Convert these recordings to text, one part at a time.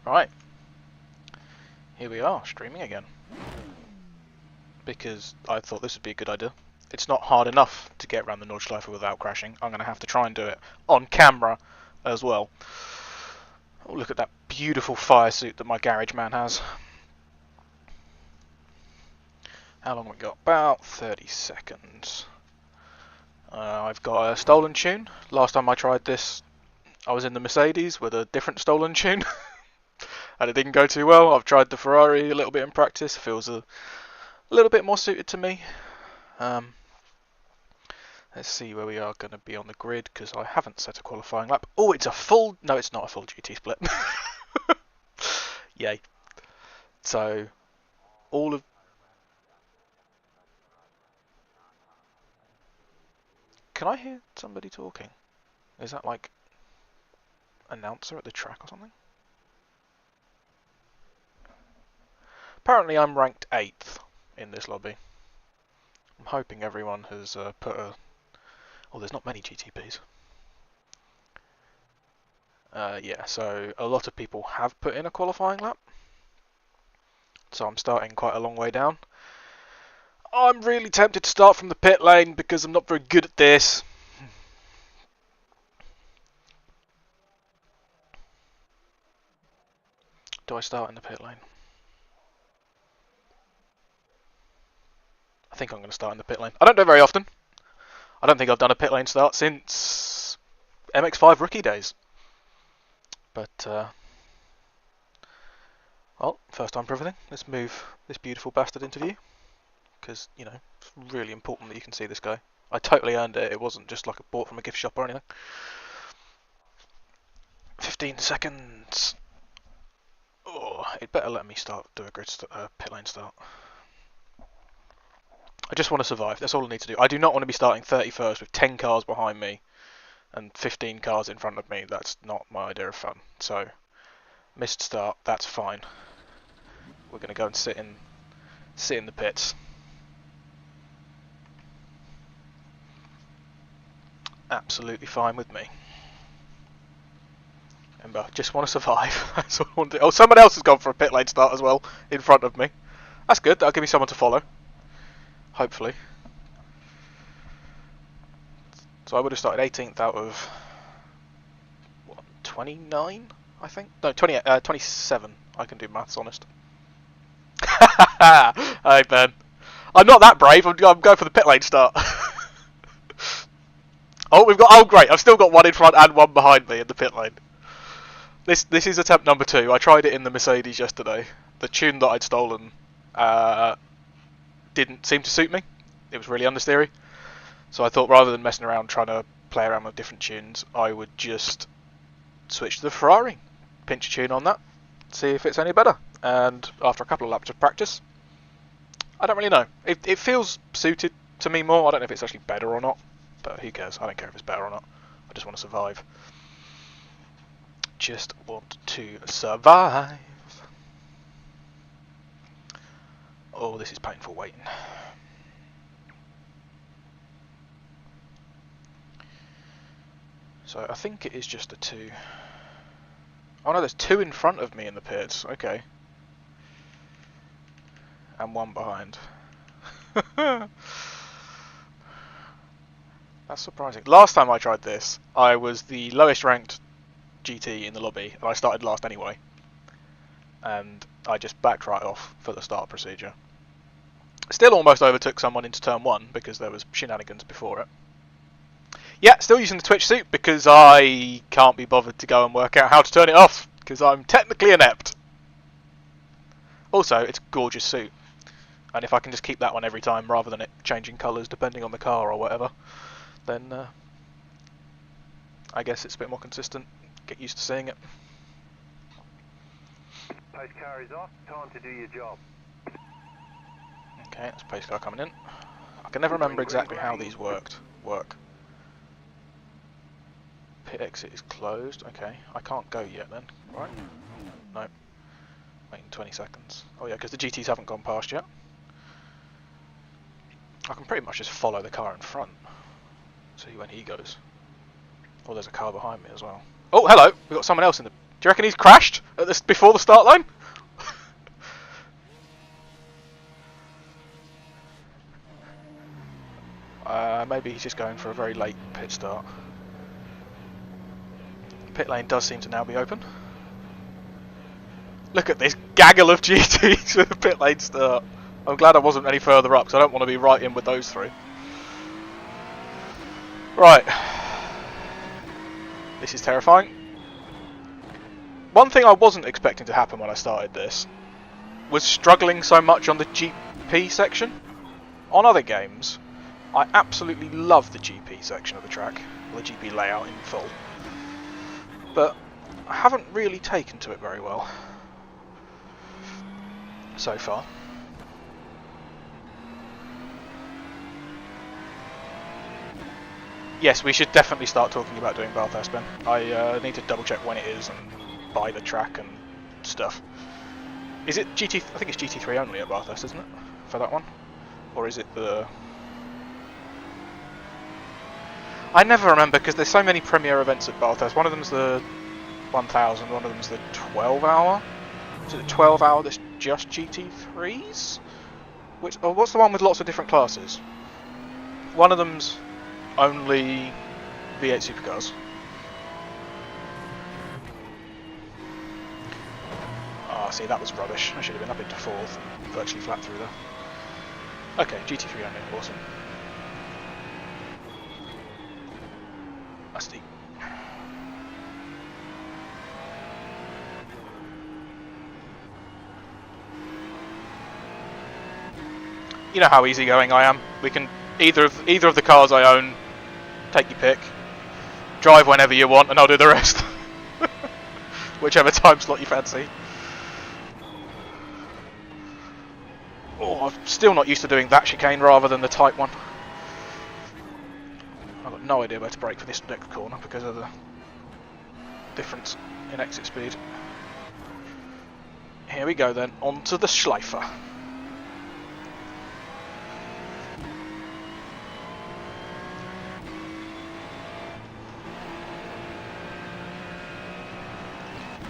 Right, here we are, streaming again. Because I thought this would be a good idea. It's not hard enough to get around the Nordschleife without crashing. I'm going to have to try and do it on camera as well. Oh, look at that beautiful fire suit that my garage man has. How long have we got? About 30 seconds. I've got a stolen tune. Last time I tried this, I was in the Mercedes with a different stolen tune. And it didn't go too well. I've tried the Ferrari a little bit in practice. It feels a little bit more suited to me. Let's see where we are going to be on the grid, because I haven't set a qualifying lap. Oh, it's a full... No, it's not a full GT split. Yay. So, all of... Can I hear somebody talking? Is that like announcer at the track or something? Apparently I'm ranked 8th in this lobby. I'm hoping everyone has put a... Oh, there's not many GTPs. Yeah, so a lot of people have put in a qualifying lap. So I'm starting quite a long way down. I'm really tempted to start from the pit lane because I'm not very good at this. Do I start in the pit lane? I think I'm going to start in the pit lane. I don't do it very often. I don't think I've done a pit lane start since MX5 rookie days. But, well, first time for everything. Let's move this beautiful bastard into view. Because, you know, it's really important that you can see this guy. I totally earned it. It wasn't just like a bought from a gift shop or anything. 15 seconds. Oh, it better let me do a pit lane start. I just want to survive. That's all I need to do. I do not want to be starting 31st with 10 cars behind me and 15 cars in front of me. That's not my idea of fun. So, missed start. That's fine. We're going to go and sit in the pits. Absolutely fine with me. Remember, just want to survive. That's all I want to do. Oh, someone else has gone for a pit lane start as well in front of me. That's good. That'll give me someone to follow. Hopefully. So I would have started 18th out of what, 29, I think? No, 27. I can do maths, honest. Hey, Ben. I'm not that brave. I'm going for the pit lane start. Oh, oh, great. I've still got one in front and one behind me in the pit lane. This is attempt number 2. I tried it in the Mercedes yesterday. The tune that I'd stolen didn't seem to suit me. It was really understeery. So I thought rather than messing around trying to play around with different tunes, I would just switch to the Ferrari. Pinch a tune on that, see if it's any better. And after a couple of laps of practice, I don't really know. It feels suited to me more. I don't know if it's actually better or not, but who cares? I don't care if it's better or not. I just want to survive. Just want to survive. Oh, this is painful waiting. So I think it is just a 2. Oh no, there's 2 in front of me in the pits. Okay. And 1 behind. That's surprising. Last time I tried this, I was the lowest ranked GT in the lobby, and I started last anyway. And I just backed right off for the start procedure. Still almost overtook someone into turn 1 because there was shenanigans before it. Yeah, still using the Twitch suit because I can't be bothered to go and work out how to turn it off because I'm technically inept. Also, it's a gorgeous suit. And if I can just keep that one every time rather than it changing colours depending on the car or whatever, then I guess it's a bit more consistent. Get used to seeing it. Pace car is off. Time to do your job. Okay, that's pace car coming in. I can never remember exactly how these work. Pit exit is closed. Okay, I can't go yet then, right? No. Waiting 20 seconds. Oh yeah, because the GTs haven't gone past yet. I can pretty much just follow the car in front. See when he goes. Oh, there's a car behind me as well. Oh, hello! We've got someone else in the... Do you reckon he's crashed? before the start line? Maybe he's just going for a very late pit start. Pit lane does seem to now be open. Look at this gaggle of GTs with a pit lane start. I'm glad I wasn't any further up because I don't want to be right in with those three. Right. This is terrifying. One thing I wasn't expecting to happen when I started this was struggling so much on the GP section. On other games, I absolutely love the GP section of the track, or the GP layout in full. But I haven't really taken to it very well so far. Yes, we should definitely start talking about doing Bathurst, Ben. I need to double check when it is and buy the track and stuff. Is it GT? I think it's GT3 only at Bathurst, isn't it? For that one? Or is it the... I never remember because there's so many premier events at Bathurst. One of them's the 1000, one of them's the 12 hour. Is it the 12 hour that's just GT3s? What's the one with lots of different classes? One of them's only V8 supercars. Ah, see, that was rubbish. I should have been up into 4th, virtually flat through there. Okay, GT3 only, awesome. That's deep. You know how easygoing I am. We can either of the cars I own, take your pick, drive whenever you want, and I'll do the rest. Whichever time slot you fancy. Oh, I'm still not used to doing that chicane rather than the tight one. I've got no idea where to brake for this next corner because of the difference in exit speed. Here we go then, onto the Schleife.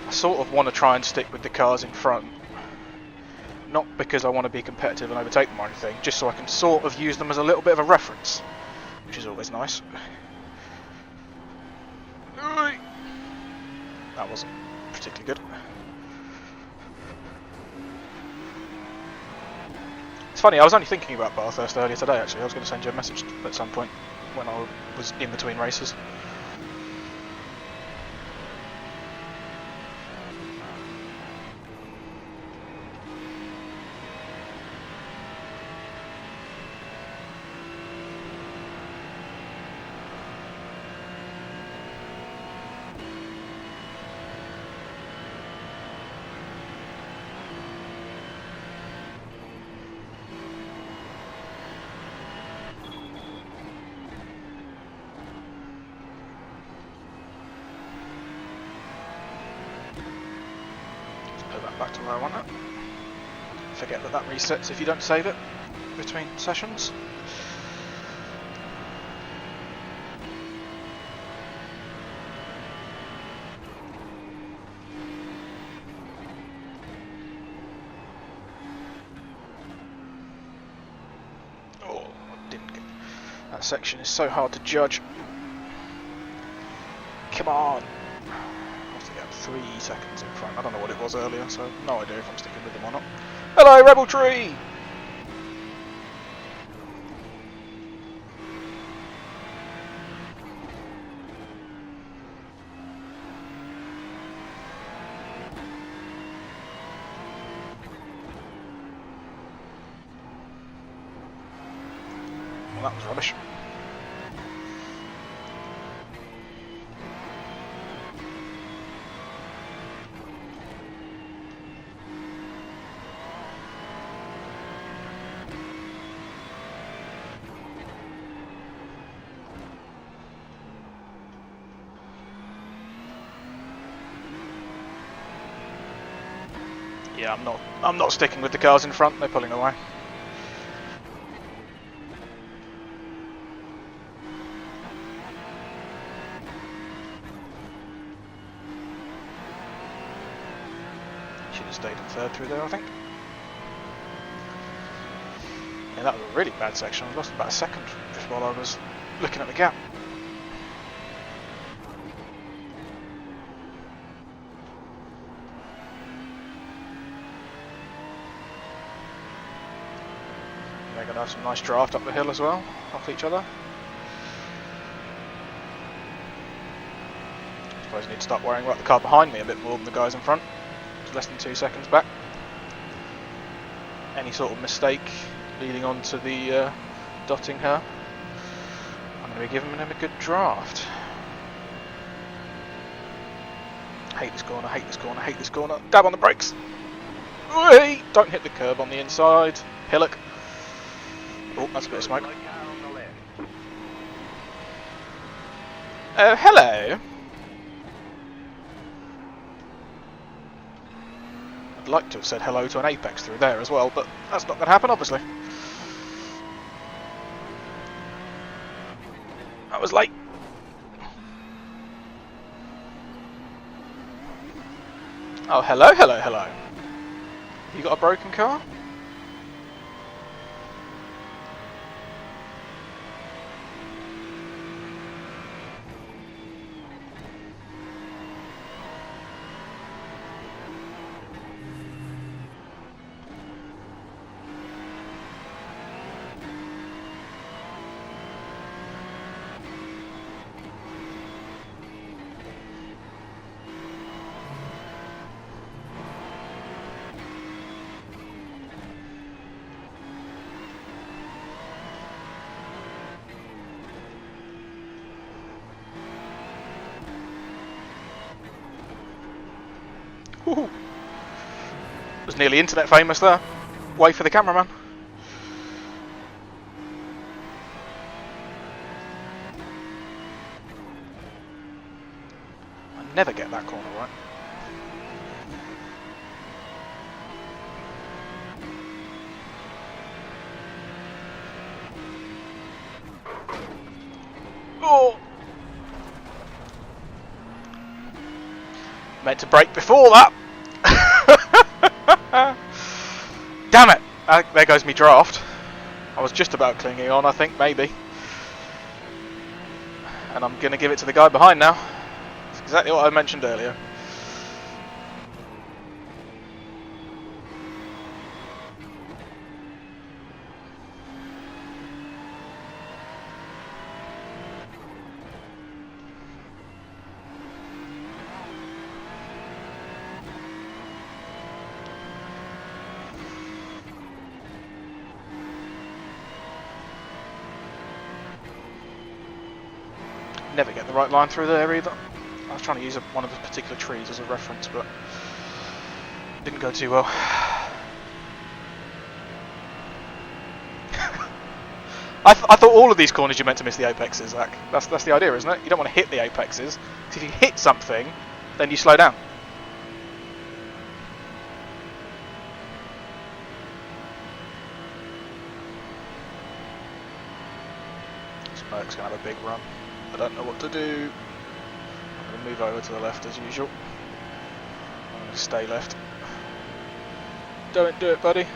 I sort of want to try and stick with the cars in front. Not because I want to be competitive and overtake them or anything, just so I can sort of use them as a little bit of a reference, which is always nice. That wasn't particularly good. It's funny, I was only thinking about Bathurst earlier today actually. I was going to send you a message at some point when I was in between races. Back to where I want it. Forget that resets if you don't save it between sessions. Oh, I didn't get... That section is so hard to judge. Come on! 3 seconds in front. I don't know what it was earlier, so no idea if I'm sticking with them or not. Hello, Rebel Tree! Well, that was rubbish. Yeah, I'm not sticking with the cars in front, they're pulling away. have stayed in third through there, I think. Yeah, that was a really bad section. I lost about a second just while I was looking at the gap. They're going to have some nice draft up the hill as well, off each other. I suppose I need to start worrying about the car behind me a bit more than the guys in front. It's less than 2 seconds back. Any sort of mistake leading on to the dotting her, I'm going to be giving him a good draft. Hate this corner, hate this corner, hate this corner. Dab on the brakes. Whee! Don't hit the curb on the inside. Hillock. Oh, that's a bit of smoke. Hello. I'd like to have said hello to an apex through there as well, but that's not going to happen, obviously. I was late. Oh, hello, hello, hello. You got a broken car? Woohoo! Was nearly internet famous there. Wait for the cameraman. I never get that corner right. Oh! Meant to brake before that. Damn it! There goes me draft. I was just about clinging on, I think, maybe. And I'm going to give it to the guy behind now. That's exactly what I mentioned earlier. Never get the right line through there either. I was trying to use one of the particular trees as a reference, but it didn't go too well. I thought all of these corners you're meant to miss the apexes, Zach. That's the idea, isn't it? You don't want to hit the apexes, because if you hit something, then you slow down. Smoke's going to have a big run. I don't know what to do. I'm going to move over to the left as usual. I'm going to stay left. Don't do it, buddy.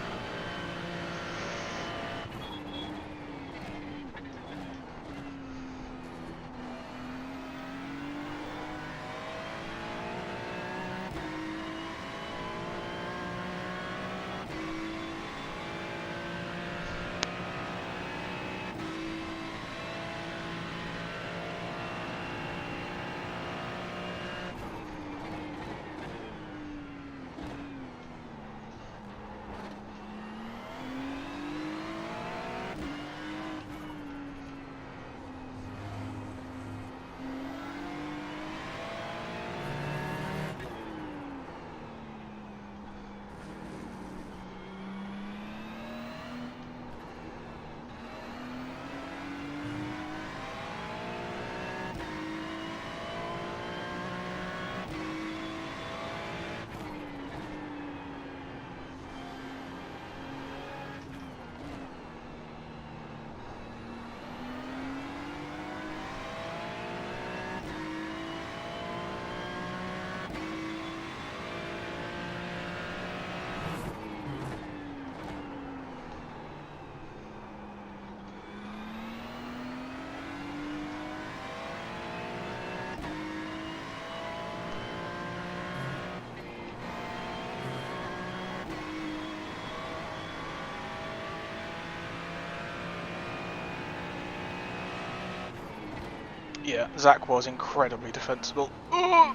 Yeah, Zach was incredibly defensible. Ooh!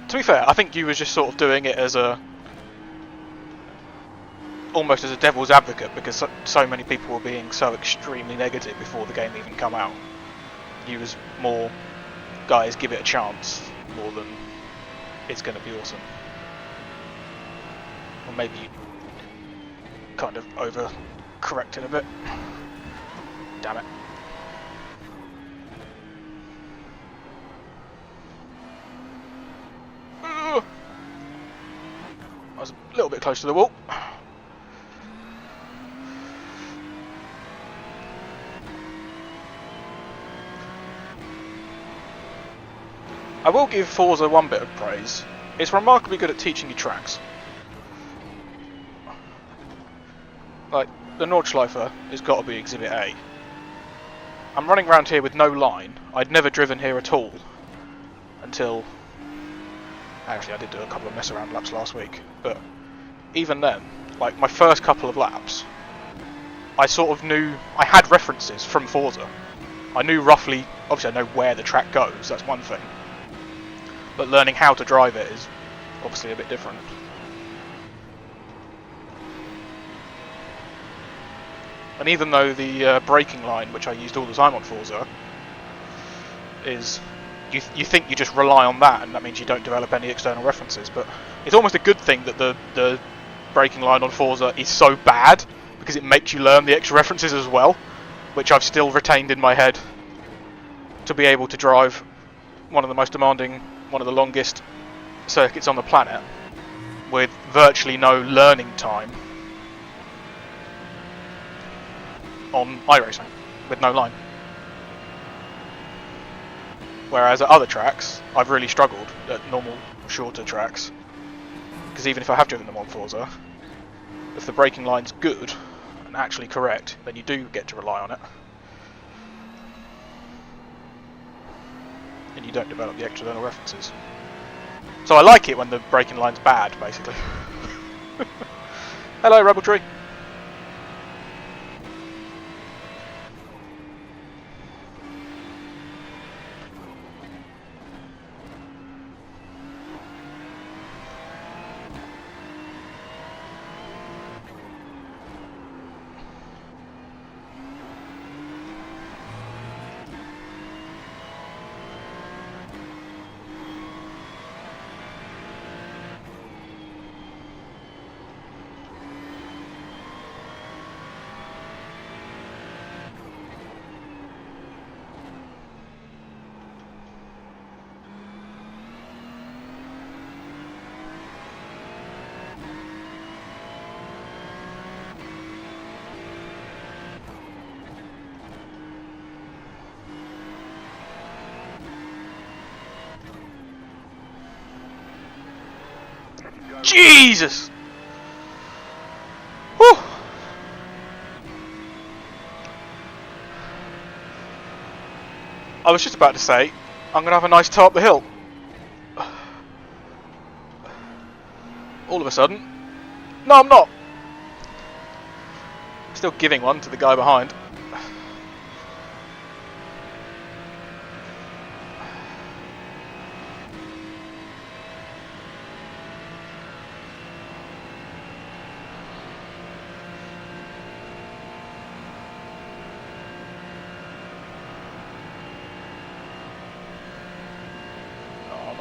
To be fair, I think you was just sort of doing it as almost as a devil's advocate, because so many people were being so extremely negative before the game even come out. You was more, guys, give it a chance, more than it's going to be awesome. Or maybe you kind of over-corrected a bit. Damn it. I was a little bit close to the wall. I will give Forza one bit of praise. It's remarkably good at teaching you tracks. Like, the Nordschleife has got to be Exhibit A. I'm running around here with no line. I'd never driven here at all until... Actually, I did do a couple of mess around laps last week, but even then, like my first couple of laps, I sort of knew, I had references from Forza. I knew roughly, obviously I know where the track goes, that's one thing, but learning how to drive it is obviously a bit different. And even though the braking line, which I used all the time on Forza, is... You think you just rely on that, and that means you don't develop any external references, but it's almost a good thing that the braking line on Forza is so bad, because it makes you learn the extra references as well, which I've still retained in my head to be able to drive one of the most demanding, one of the longest circuits on the planet with virtually no learning time on iRacing, with no line. Whereas at other tracks, I've really struggled at normal, shorter tracks. Because even if I have driven them on Forza, if the braking line's good and actually correct, then you do get to rely on it. And you don't develop the external references. So I like it when the braking line's bad, basically. Hello, Rebel Tree. Jesus! Whew. I was just about to say, I'm going to have a nice toe up the hill. All of a sudden, no, I'm not. Still giving one to the guy behind.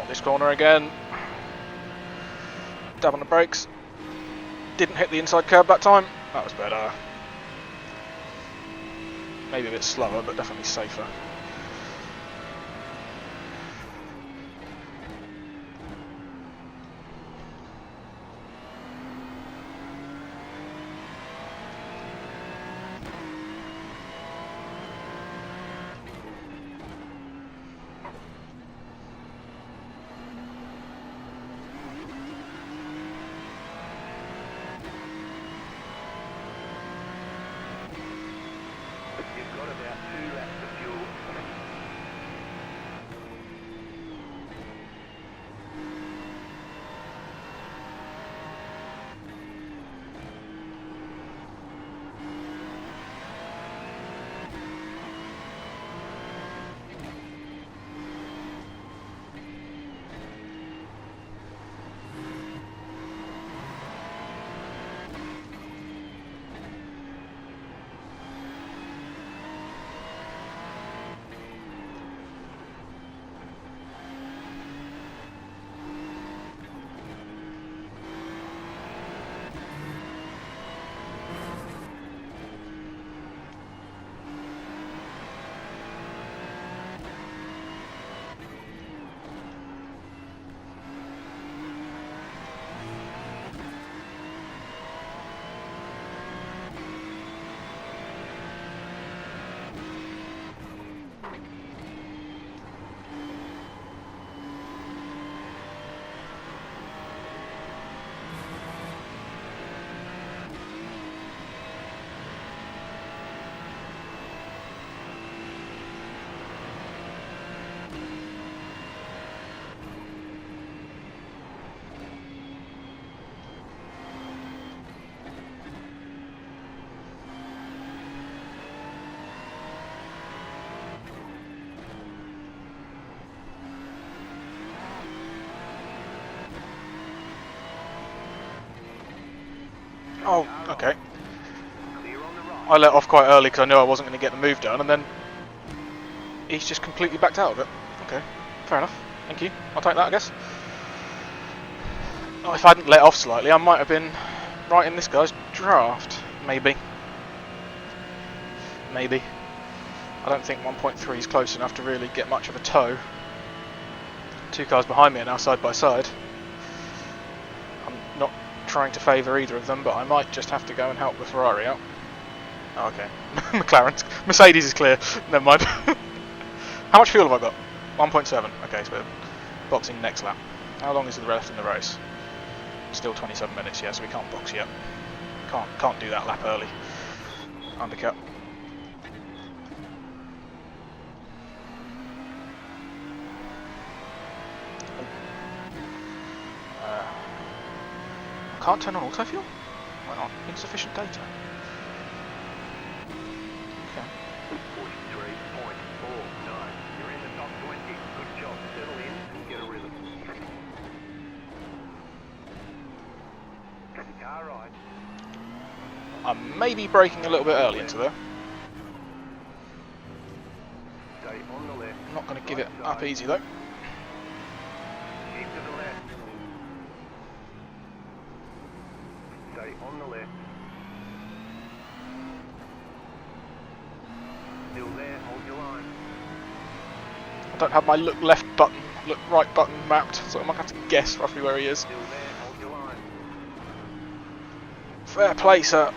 This corner again. Dab on the brakes. Didn't hit the inside curb that time. That was better. Maybe a bit slower, but definitely safer. You've got about 2 laps of fuel. Oh, okay. Clear on the right. I let off quite early because I knew I wasn't going to get the move done, and then he's just completely backed out of it. Okay, fair enough. Thank you. I'll take that, I guess. Oh, if I hadn't let off slightly, I might have been right in this guy's draft. Maybe. Maybe. I don't think 1.3 is close enough to really get much of a tow. 2 cars behind me are now side by side. I'm not trying to favour either of them, but I might just have to go and help the Ferrari out. Oh, okay. McLaren's. Mercedes is clear. Never mind. How much fuel have I got? 1.7. Okay, so we're boxing next lap. How long is the left in the race? Still 27 minutes, yeah, so we can't box yet. Can't do that lap early. Undercut. Can't turn on auto fuel? Why not? Insufficient data. Okay. 43.49. You're in the top 20. Good job. Settle in and get a rhythm. Car right. I'm maybe braking a little bit early into there. Stay on the left. I'm not going to give it up easy though. Keep to the left. Stay on the left. Still there, hold your line. I don't have my look left button, look right button mapped, so I might have to guess roughly where he is. Still there, hold your line. Fair play, sir.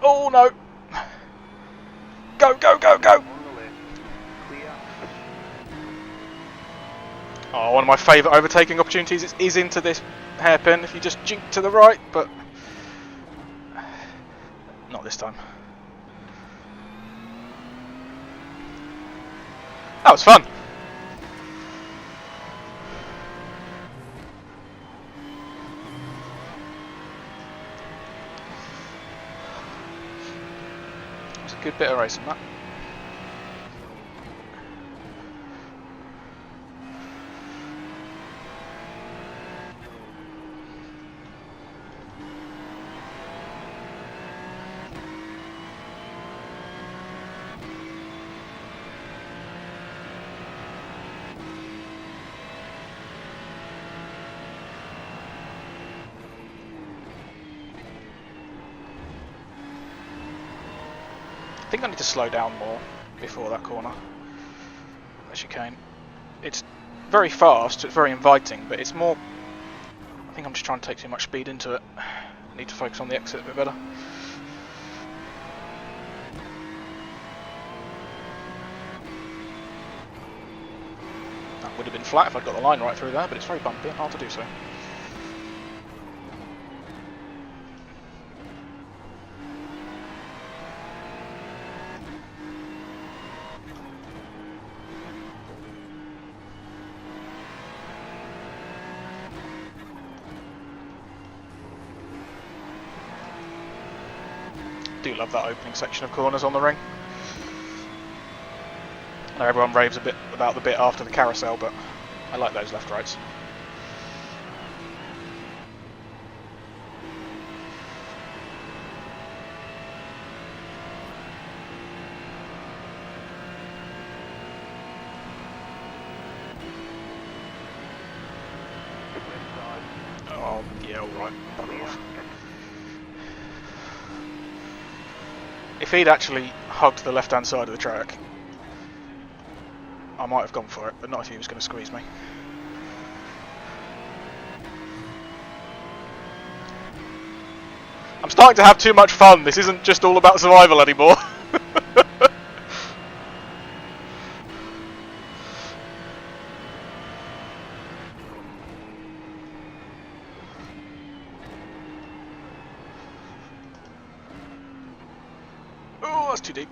Oh no! Go, go, go, go! On the left. Clear. Oh, one of my favourite overtaking opportunities is into this hairpin if you just jink to the right, but not this time. That was fun. It was a good bit of racing, that. I think I need to slow down more before that corner. The chicane. It's very fast, it's very inviting, but it's more... I think I'm just trying to take too much speed into it. I need to focus on the exit a bit better. That would have been flat if I'd got the line right through there, but it's very bumpy and hard to do so. I do love that opening section of corners on the ring. I know everyone raves a bit about the bit after the carousel, but I like those left-rights. Oh, yeah, alright. Bugger off. If he'd actually hugged the left-hand side of the track, I might have gone for it, but not if he was going to squeeze me. I'm starting to have too much fun. This isn't just all about survival anymore. Oh, that's too deep.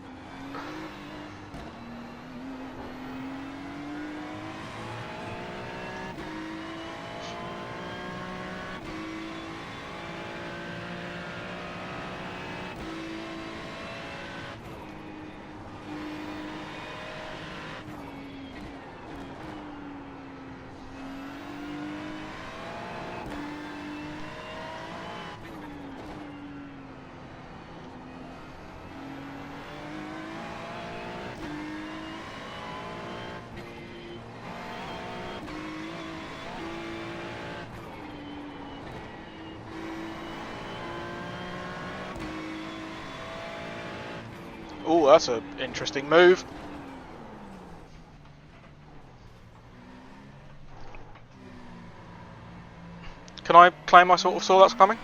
Oh, that's an interesting move. Can I claim I sort of saw that's coming?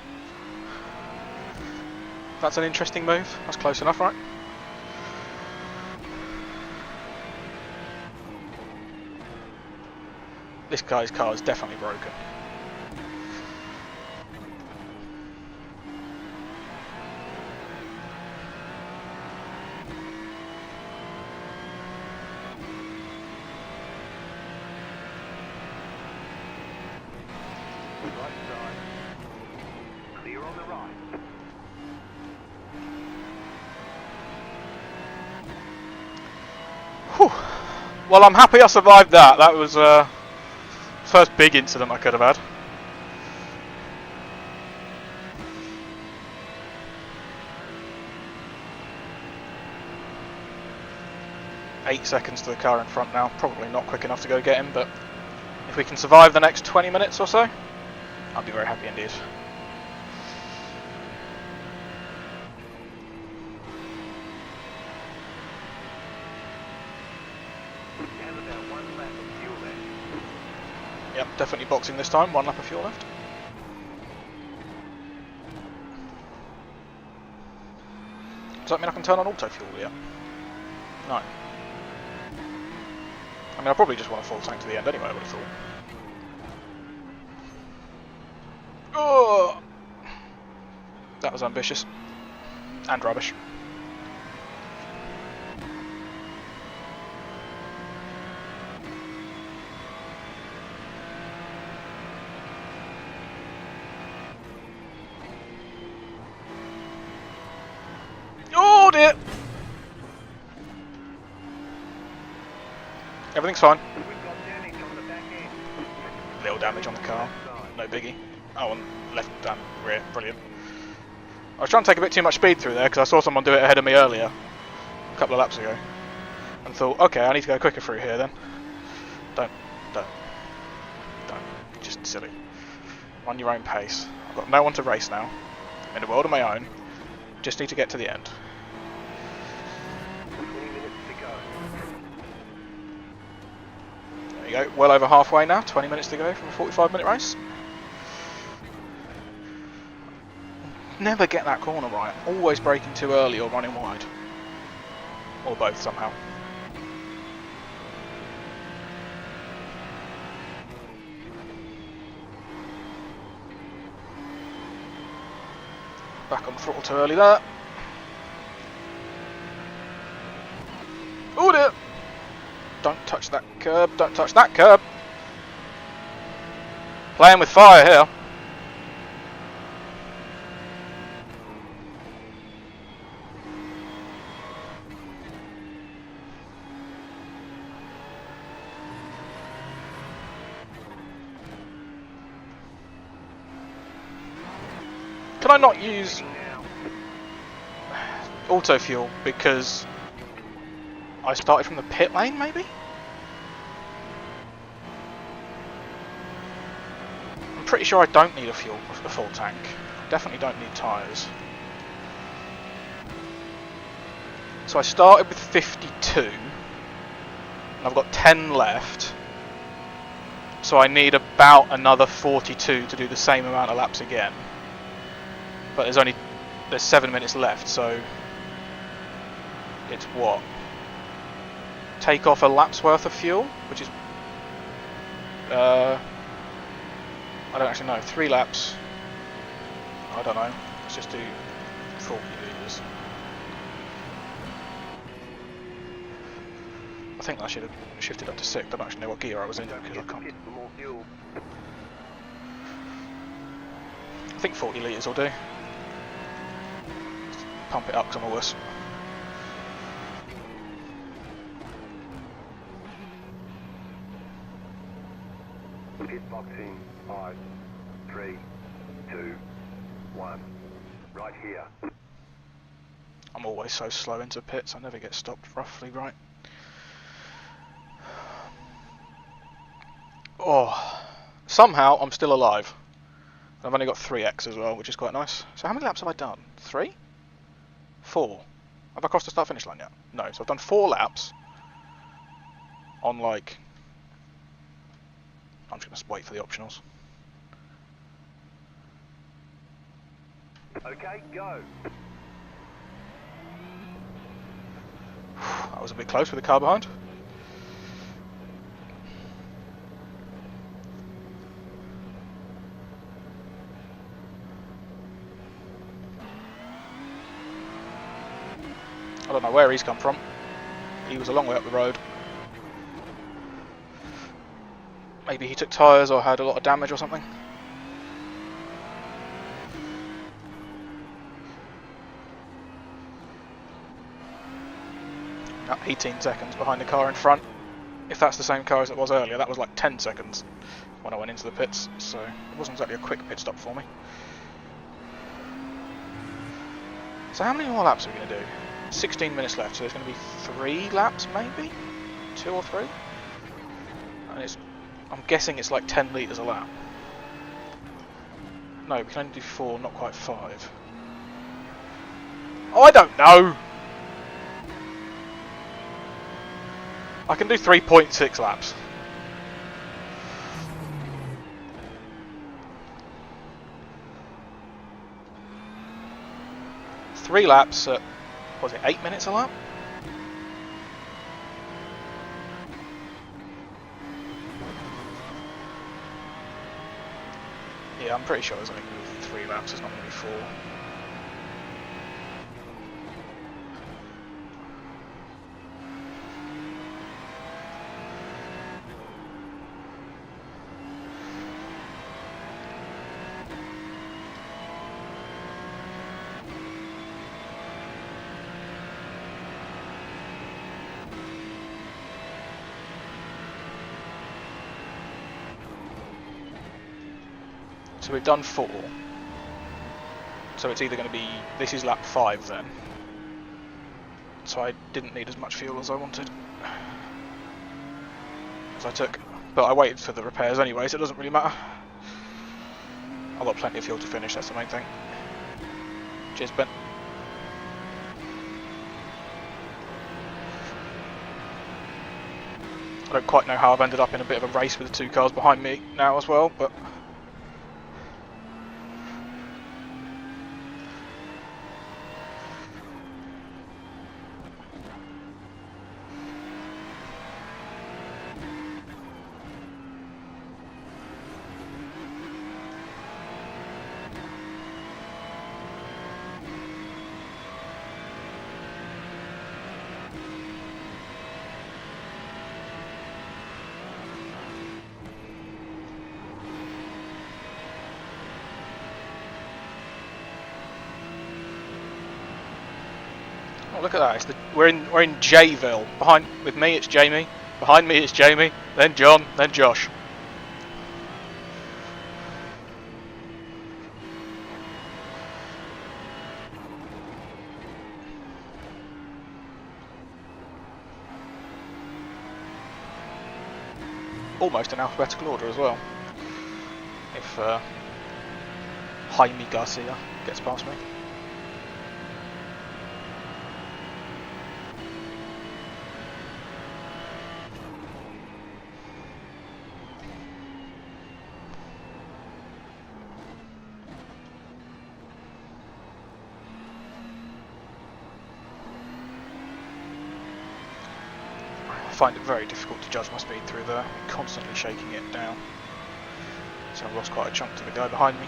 That's an interesting move. That's close enough, right? This guy's car is definitely broken. Right side. Clear on the right. Whew. Well, I'm happy I survived that. That was first big incident I could have had. Eight seconds to the car in front now. Probably not quick enough to go get him, but if we can survive the next 20 minutes or so, I'll be very happy indeed. You have about 1 lap of fuel left. Yep, definitely boxing this time. 1 lap of fuel left. Does that mean I can turn on auto fuel yet? No. I mean, I probably just want a full tank to the end anyway, I would have thought. Oh! That was ambitious. And rubbish. Oh dear! Everything's fine. We've got damage on the back end. Little damage on the car. No biggie. Oh, and left and rear. Brilliant. I was trying to take a bit too much speed through there because I saw someone do it ahead of me earlier, a couple of laps ago, and thought, okay, I need to go quicker through here then. Don't. Just silly. Run your own pace. I've got no one to race now. I'm in a world of my own. Just need to get to the end. 20 minutes to go. There you go. Well over halfway now. 20 minutes to go from a 45-minute race. Never get that corner right. Always braking too early or running wide. Or both somehow. Back on the throttle too early there. Oh dear! Don't touch that curb, don't touch that curb! Playing with fire here. Can I not use auto fuel because I started from the pit lane, maybe? I'm pretty sure I don't need a full tank. Definitely don't need tyres. So I started with 52, and I've got 10 left. So I need about another 42 to do the same amount of laps again. But there's 7 minutes left, so it's what? Take off a lap's worth of fuel, which is I don't actually know. 3 laps. I don't know. Let's just do 40 litres. I think I should have shifted up to 6. I don't actually know what gear I was in because I can't. For more fuel. I think 40 litres will do. Pump it up because I'm a wuss. Pit boxing. 5, 3, 2, 1. Right here. I'm always so slow into pits, I never get stopped roughly right. Oh, somehow I'm still alive. I've only got 3x as well, which is quite nice. So how many laps have I done? 3? 4. Have I crossed the start-finish line yet? No, so I've done 4 laps on like... I'm just going to wait for the optionals. Okay, go. That was a bit close with the car behind. I don't know where he's come from. He was a long way up the road. Maybe he took tyres or had a lot of damage or something. No, 18 seconds behind the car in front. If that's the same car as it was earlier, that was like 10 seconds when I went into the pits, so it wasn't exactly a quick pit stop for me. So how many more laps are we going to do? 16 minutes left, so there's going to be 3 laps maybe? 2 or 3? And I'm guessing it's like 10 litres a lap. No, we can only do 4, not quite 5. Oh, I don't know! I can do 3.6 laps. Three laps at, was it 8 minutes a lap? Yeah, I'm pretty sure there's only going to be 3 laps, it's not going to be 4. So we've done 4. So it's either going to be, this is lap 5 then. So I didn't need as much fuel as I wanted. As I took. But I waited for the repairs anyway, so it doesn't really matter. I've got plenty of fuel to finish, that's the main thing. Cheers, Ben. I don't quite know how I've ended up in a bit of a race with the 2 cars behind me now as well, but... Oh, look at that! We're in Jayville. Behind with me, it's Jamie. Behind me, it's Jamie. Then John. Then Josh. Almost in alphabetical order as well. If Jaime Garcia gets past me. I find it very difficult to judge my speed through there, constantly shaking it down. So I've lost quite a chunk to the guy behind me.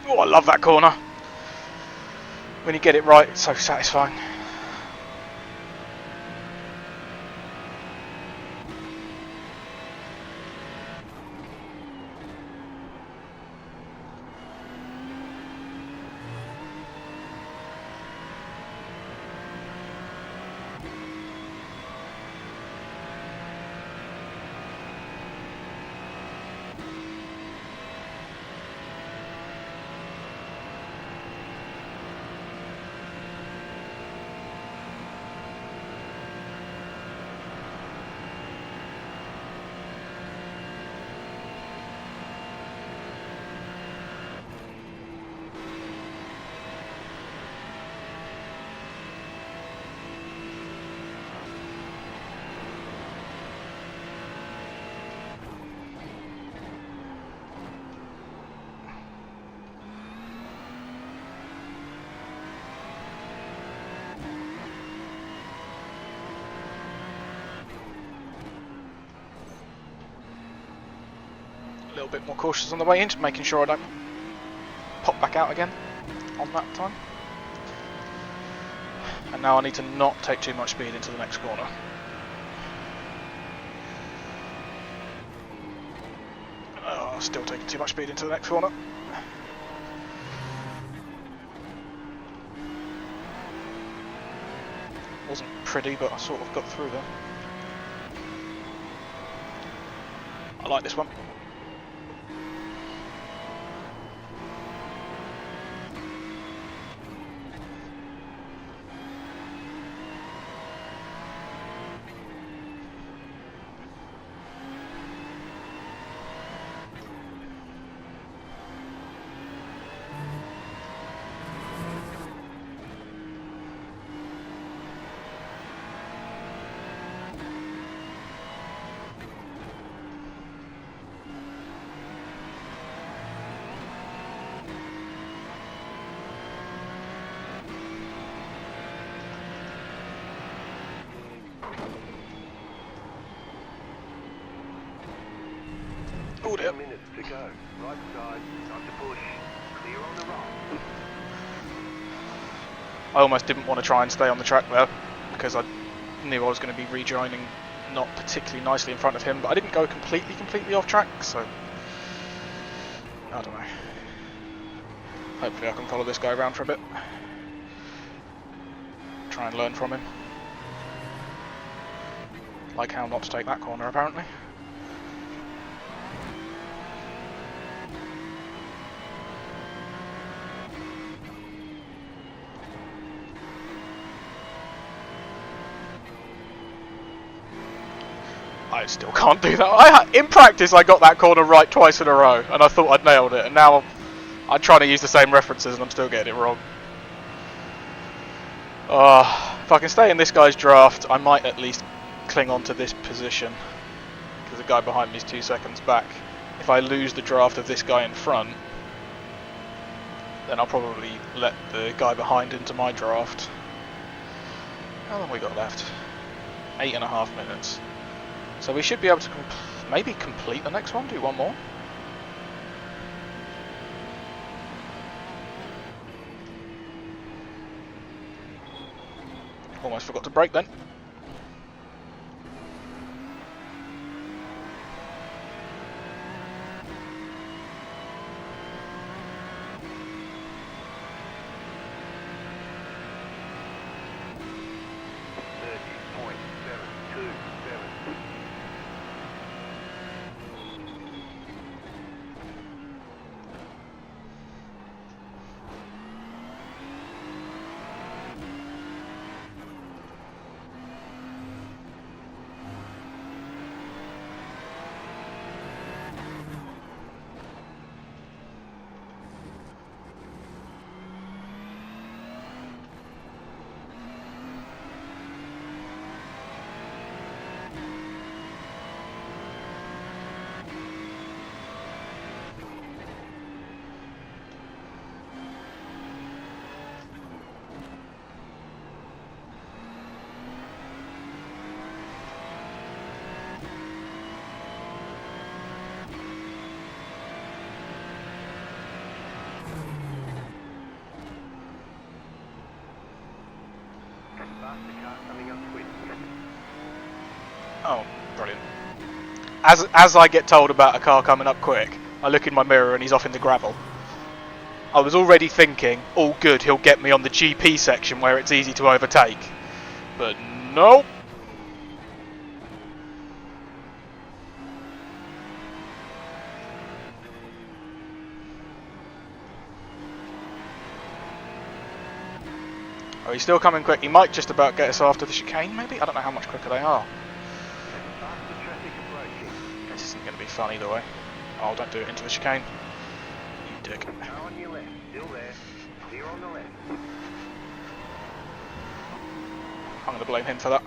Oh, I love that corner. When you get it right, it's so satisfying. A little bit more cautious on the way in, just making sure I don't pop back out again on that time. And now I need to not take too much speed into the next corner. Oh, still taking too much speed into the next corner. Wasn't pretty, but I sort of got through there. I like this one. Oh dear. 10 minutes to go. Right side, time to push. Clear on the right. I almost didn't want to try and stay on the track there because I knew I was going to be rejoining not particularly nicely in front of him, but I didn't go completely off track, so I don't know. Hopefully I can follow this guy around for a bit. Try and learn from him. Like how not to take that corner apparently. I still can't do that. In practice I got that corner right twice in a row and I thought I'd nailed it, and now I'm trying to use the same references and I'm still getting it wrong. If I can stay in this guy's draft, I might at least cling on to this position because the guy behind me is 2 seconds back. If I lose the draft of this guy in front, then I'll probably let the guy behind into my draft. How long have we got left? 8.5 minutes. So we should be able to maybe complete the next one, do one more. Almost forgot to brake then. coming up quick. Oh, brilliant. As I get told about a car coming up quick, I look in my mirror and he's off in the gravel. I was already thinking, all good, he'll get me on the GP section where it's easy to overtake. But nope. Oh, he's still coming quick. He might just about get us after the chicane, maybe? I don't know how much quicker they are. Faster traffic approaching. This isn't going to be fun either way. Oh, don't do it into the chicane. You dick. Now on your left, still there. Clear on the left. I'm going to blame him for that.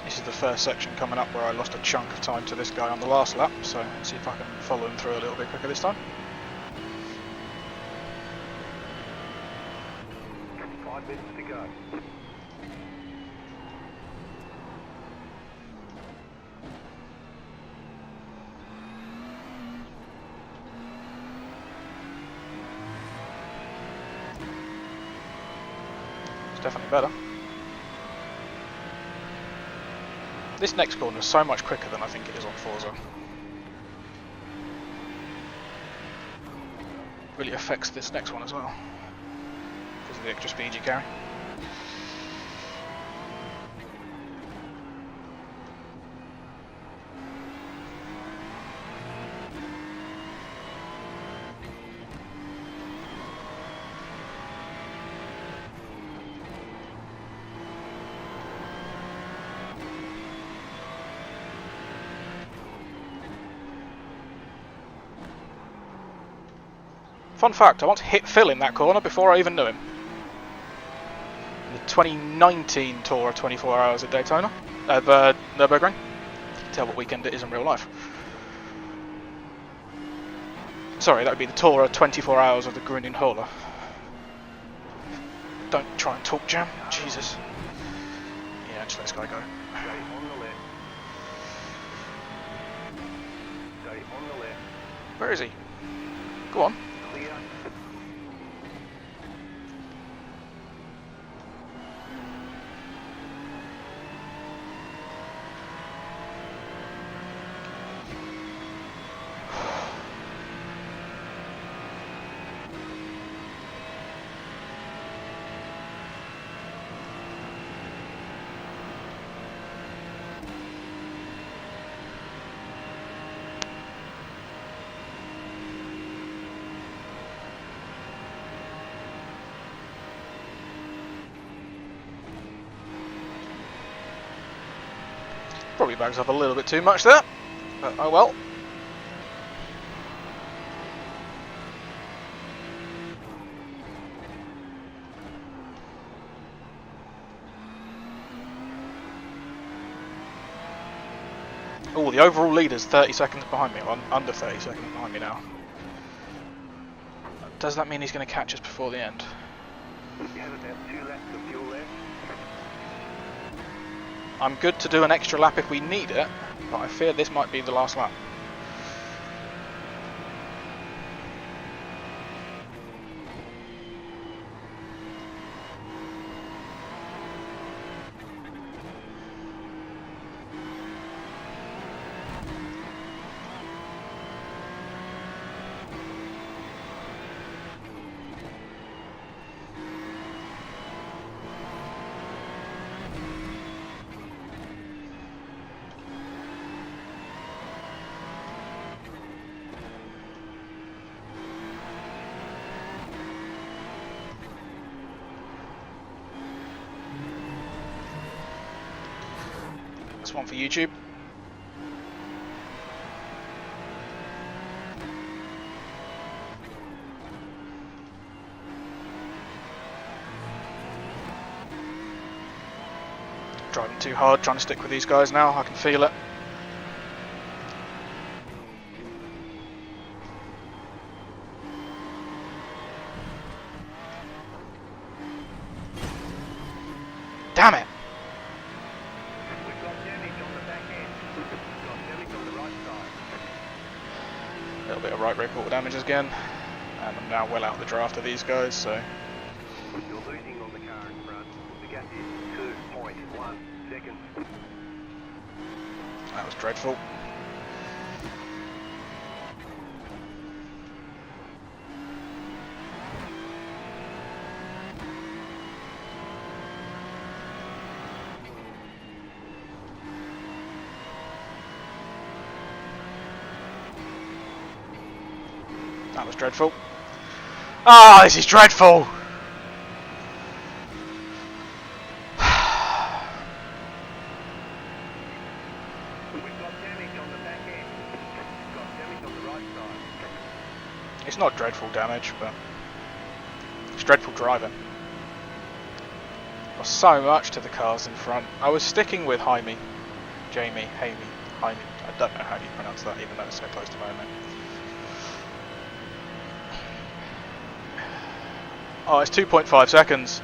This is the first section coming up where I lost a chunk of time to this guy on the last lap, so let's see if I can follow him through a little bit quicker this time. 5 minutes to go. It's definitely better. This next corner is so much quicker than I think it is on Forza. Really affects this next one as well, because of the extra speed you carry. Fun fact, I once hit Phil in that corner before I even knew him. In the 2019 tour of 24 hours at Daytona, Nürburgring. You can tell what weekend it is in real life. Sorry, that would be the tour of 24 hours of the Grünen Holler. Don't try and talk, Jam. Jesus. Yeah, just let this guy go. Stay on the left. Stay on the left. Where is he? Go on. Clear. Probably bags up a little bit too much there, but oh well. Oh, the overall leader's 30 seconds behind me, or under 30 seconds behind me now. Does that mean he's going to catch us before the end? You have about 2 laps of fuel left. I'm good to do an extra lap if we need it, but I fear this might be the last lap. This one for YouTube. Driving too hard, trying to stick with these guys now, I can feel it. Damn it! We've got damage on the back end. We've got damage on the right side. A little bit of right rear quarter damage again. And I'm now well out of the draft of these guys, so... You're losing on the car in front. The gap is 2.1 seconds. That was dreadful. That was dreadful. Ah, this is dreadful! We've got damage on the back end. We've got damage on the right side. It's not dreadful damage, but it's dreadful driving. There's so much to the cars in front. I was sticking with Jaime. I don't know how you pronounce that, even though it's so close to my name. Oh, it's 2.5 seconds.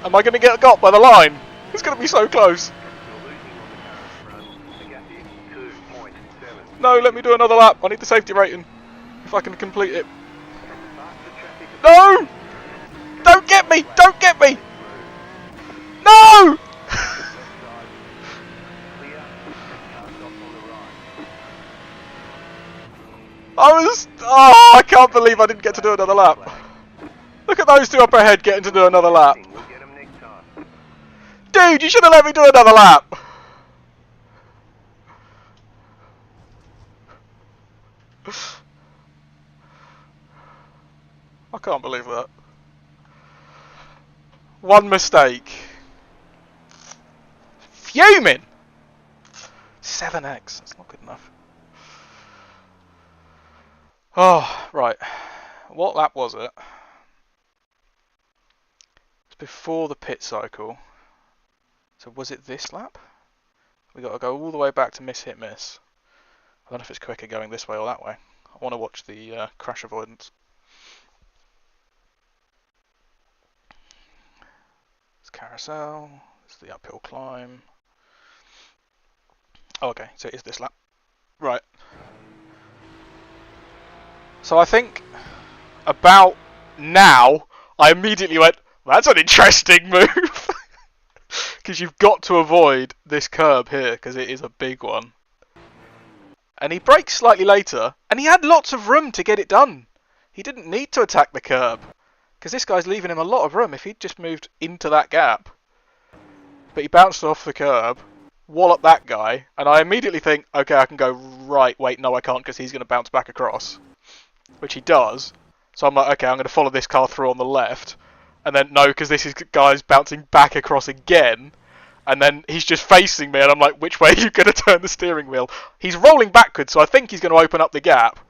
Am I going to get got by the line? It's going to be so close. You're losing on the car in front. The gap is 2.7. No, let me do another lap. I need the safety rating. If I can complete it. Faster traffic. No! Don't get me! Don't get me! No! Left side. Clear. Car stops on the right. Oh, I can't believe I didn't get to do another lap. Look at those two up ahead getting to do another lap. We'll get 'em next time. Dude, you should have let me do another lap. I can't believe that. One mistake. Fuming! 7x, that's not good enough. Oh, right. What lap was it? It's before the pit cycle. So was it this lap? We got to go all the way back to miss hit miss. I don't know if it's quicker going this way or that way. I want to watch the crash avoidance. It's carousel. It's the uphill climb. Oh, okay, so it is this lap. Right. So I think about now, I immediately went, that's an interesting move. Because you've got to avoid this curb here, because it is a big one. And he brakes slightly later, and he had lots of room to get it done. He didn't need to attack the curb, because this guy's leaving him a lot of room if he'd just moved into that gap. But he bounced off the curb, walloped that guy, and I immediately think, okay, I can go right. Wait, no, I can't, because he's going to bounce back across. Which he does. So I'm like, okay, I'm going to follow this car through on the left. And then, no, because this guy's bouncing back across again. And then he's just facing me, and I'm like, which way are you going to turn the steering wheel? He's rolling backwards, so I think he's going to open up the gap.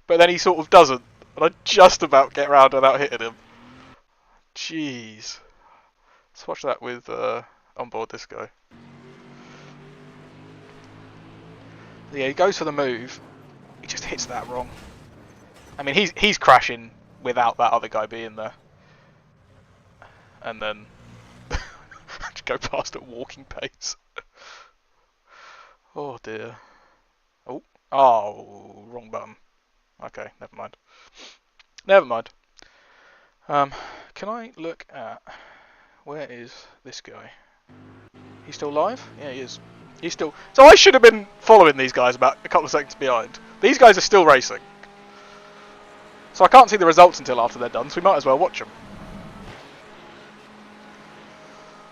But then he sort of doesn't. And I just about get around without hitting him. Jeez. Let's watch that with onboard this guy. Yeah, he goes for the move. He just hits that wrong. I mean, he's crashing without that other guy being there. And then just go past at walking pace. Oh dear. Oh, wrong button. Okay, never mind. Never mind. Can I look at where is this guy? He's still live? Yeah, he is. He's still. So I should have been following these guys about a couple of seconds behind. These guys are still racing. So I can't see the results until after they're done, so we might as well watch them.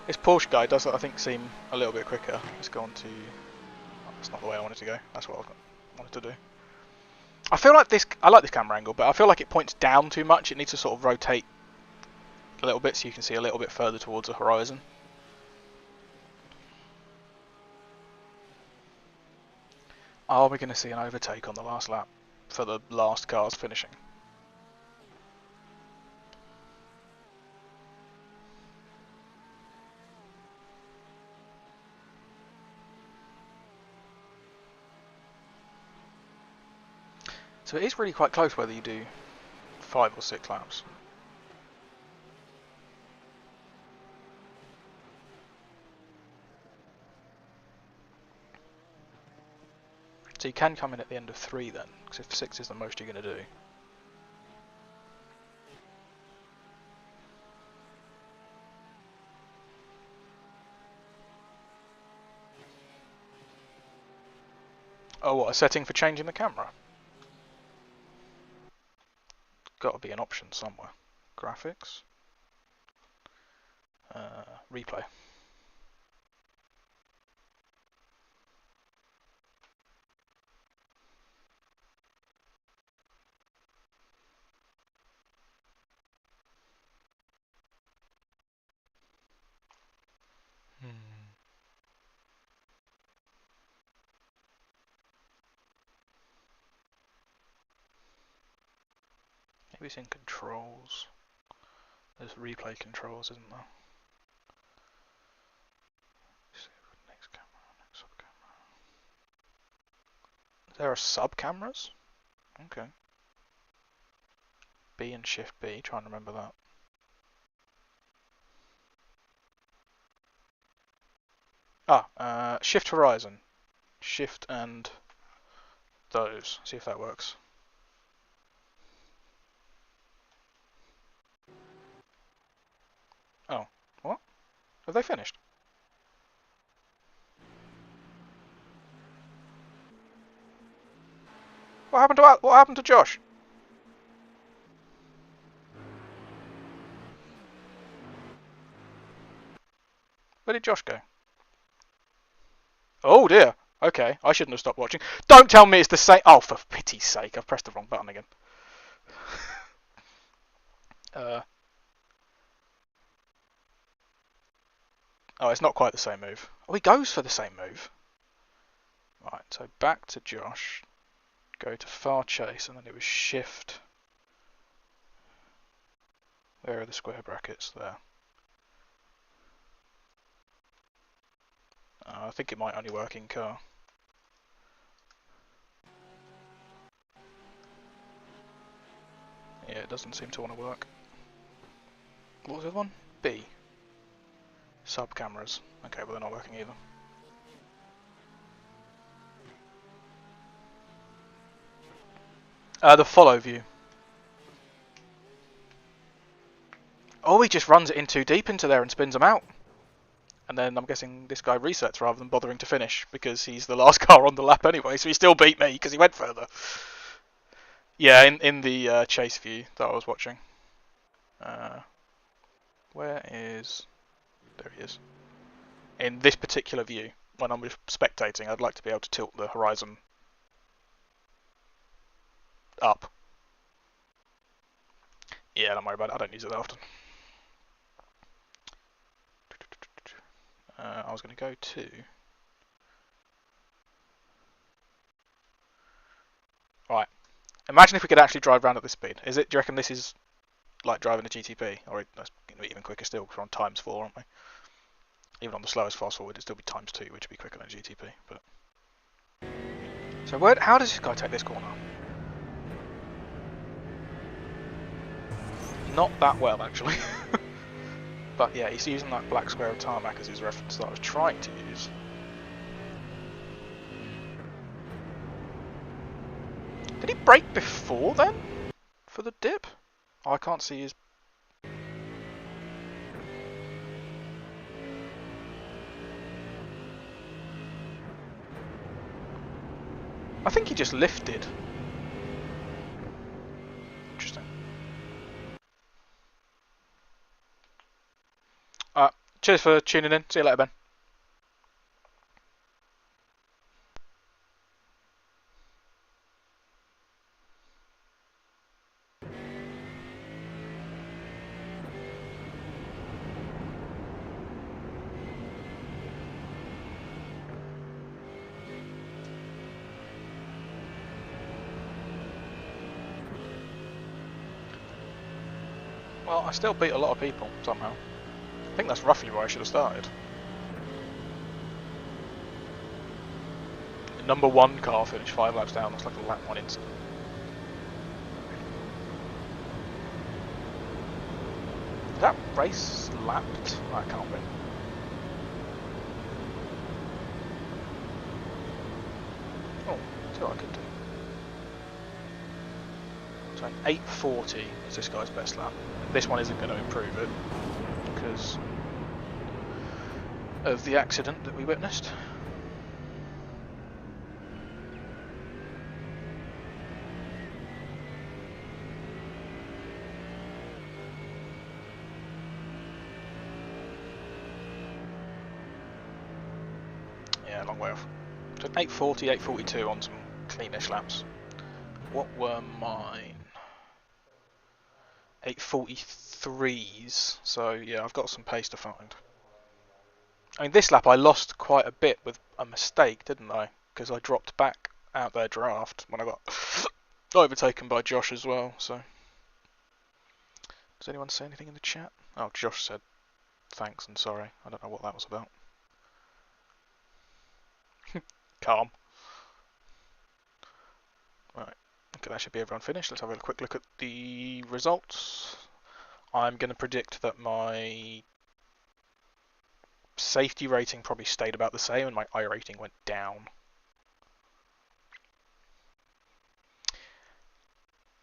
This Porsche guy does, I think, seem a little bit quicker. Let's go on to... Oh, that's not the way I wanted to go. That's what I wanted to do. I feel like this... I like this camera angle, but I feel like it points down too much. It needs to sort of rotate a little bit so you can see a little bit further towards the horizon. Are we going to see an overtake on the last lap for the last cars finishing? So it is really quite close whether you do 5 or 6 laps. So you can come in at the end of 3 then, because if 6 is the most you're going to do. Oh, what, a setting for changing the camera? Got to be an option somewhere. Graphics. Replay. Maybe it's in controls. There's replay controls, isn't there? Next camera, next sub camera. There are sub cameras? Okay. B and Shift B, try and remember that. Shift Horizon. Shift and those. See if that works. Oh, what? Have they finished? What happened to Josh? Where did Josh go? Oh dear. Okay, I shouldn't have stopped watching. Don't tell me it's the same. Oh, for pity's sake, I've pressed the wrong button again. Oh, it's not quite the same move. Oh, he goes for the same move. Right, so back to Josh. Go to far chase, and then it was shift. Where are the square brackets? There. I think it might only work in car. Yeah, it doesn't seem to want to work. What was the other one? B. Sub cameras. Okay, well they're not working either. The follow view. Oh, he just runs it in too deep into there and spins them out. And then I'm guessing this guy resets rather than bothering to finish because he's the last car on the lap anyway, so he still beat me because he went further. Yeah, in the chase view that I was watching. Where is... There he is. In this particular view, when I'm spectating, I'd like to be able to tilt the horizon up. Yeah, don't worry about it. I don't use it that often. I was going to go to... Right. Imagine if we could actually drive around at this speed. Do you reckon this is like driving a GTP? Or that's going to be even quicker still, because we're on times 4, aren't we? Even on the slowest fast forward, it'd still be times 2, which would be quicker than a GTP. But so how does this guy take this corner? Not that well, actually. But yeah, he's using that black square of tarmac as his reference that I was trying to use. Did he brake before then? For the dip? Oh, I can't see his... I think he just lifted. Interesting. Cheers for tuning in. See you later, Ben. Well, I still beat a lot of people, somehow. I think that's roughly where I should have started. The number 1 car finished 5 laps down, that's like a lap 1 incident. Is that race lapped? That can't be. Oh, see what I could do. So an 8:40 is this guy's best lap. This one isn't going to improve it because of the accident that we witnessed. Yeah, long way off. So 8:40, 8:42 on some cleanish laps. What were mine? 8:43s, so yeah, I've got some pace to find. I mean, this lap I lost quite a bit with a mistake, didn't I? Because I dropped back out their draft when I got overtaken by Josh as well, so. Does anyone say anything in the chat? Oh, Josh said thanks and sorry. I don't know what that was about. Calm. Right, okay, that should be everyone finished. Let's have a quick look at the results. I'm going to predict that my safety rating probably stayed about the same and my iRating went down.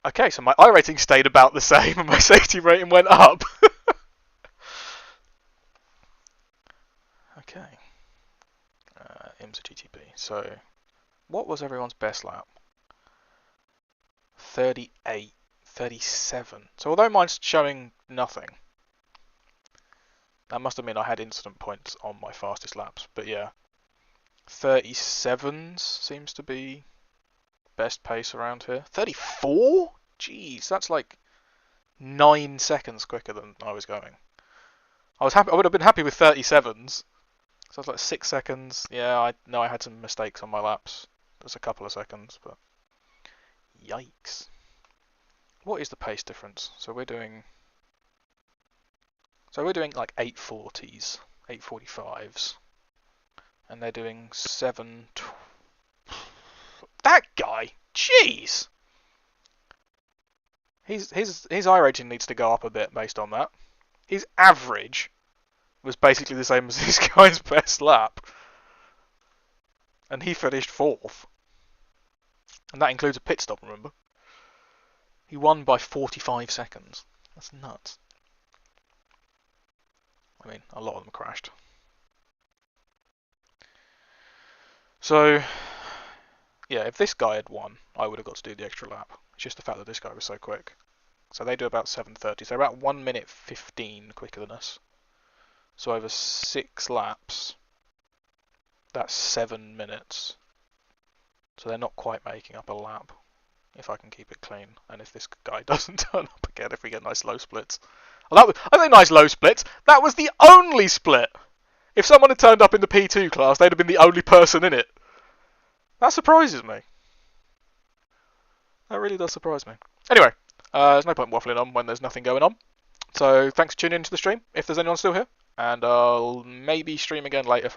Okay, so my iRating stayed about the same and my safety rating went up. Okay. IMSA GTP. So, what was everyone's best lap? 38, 37. So although mine's showing nothing, that must have meant I had incident points on my fastest laps. But yeah, 37s seems to be best pace around here. 34? Jeez, that's like 9 seconds quicker than I was going. I was happy. I would have been happy with 37s. So it's like 6 seconds. Yeah, I know I had some mistakes on my laps. There's a couple of seconds, but yikes. What is the pace difference? So we're doing like 8:40s, 8:45s, and they're doing 7. That guy, jeez. His iRating needs to go up a bit based on that. His average was basically the same as this guy's best lap, and he finished 4th, and that includes a pit stop. Remember, he won by 45 seconds. That's nuts. I mean, a lot of them crashed. So, yeah, if this guy had won, I would have got to do the extra lap. It's just the fact that this guy was so quick. So they do about 7:30. So they're about 1 minute 15 quicker than us. So over 6 laps, that's 7 minutes. So they're not quite making up a lap, if I can keep it clean. And if this guy doesn't turn up again, if we get nice low splits. Well, I think nice low splits. That was the only split. If someone had turned up in the P2 class, they'd have been the only person in it. That surprises me. That really does surprise me. Anyway, there's no point waffling on when there's nothing going on. So thanks for tuning into the stream, if there's anyone still here. And I'll maybe stream again later from